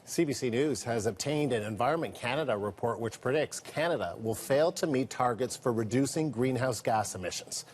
CBC News has obtained an Environment Canada report which predicts Canada will fail to meet targets for reducing greenhouse gas emissions.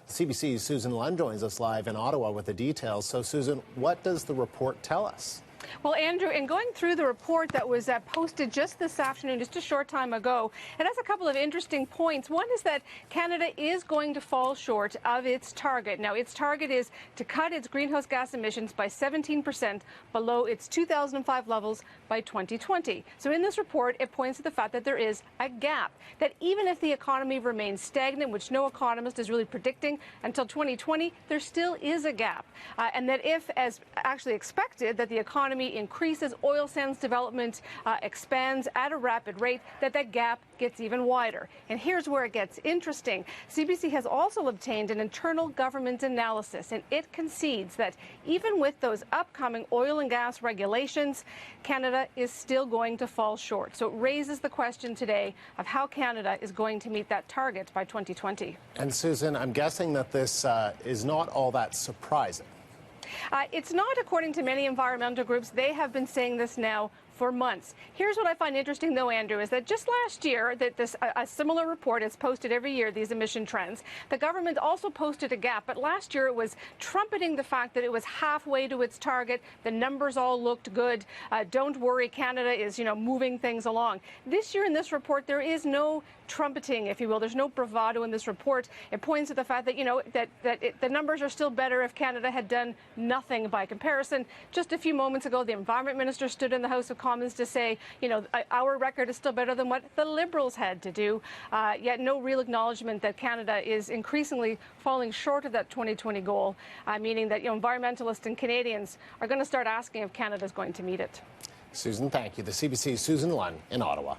CBC's Susan Lunn joins us live in Ottawa with the details. So, Susan, what does the report tell us? Well, Andrew, in going through the report that was posted just this afternoon, just a short time ago, it has a couple of interesting points. One is that Canada is going to fall short of its target. Now, its target is to cut its greenhouse gas emissions by 17% below its 2005 levels by 2020. So in this report, it points to the fact that there is a gap, that even if the economy remains stagnant, which no economist is really predicting until 2020, there still is a gap. And that if, as actually expected, that the economy increases, oil sands development expands at a rapid rate, that gap gets even wider. And here's where it gets interesting. CBC has also obtained an internal government analysis, and it concedes that even with those upcoming oil and gas regulations, Canada is still going to fall short. So it raises the question today of how Canada is going to meet that target by 2020. And Susan, I'm guessing that this is not all that surprising. It's not, according to many environmental groups. They have been saying this now for months. Here's what I find interesting, though, Andrew, is that just last year, a similar report is posted every year, these emission trends. The government also posted a gap, but last year it was trumpeting the fact that it was halfway to its target. The numbers all looked good. Don't worry, Canada is, moving things along. This year in this report, there is no trumpeting, if you will. There's no bravado in this report. It points to the fact that, the numbers are still better if Canada had done nothing by comparison. Just a few moments ago, the Environment Minister stood in the House of Commons to say, our record is still better than what the Liberals had to do, yet no real acknowledgement that Canada is increasingly falling short of that 2020 goal, meaning that environmentalists and Canadians are going to start asking if Canada is going to meet it. Susan, thank you. The CBC's Susan Lunn in Ottawa.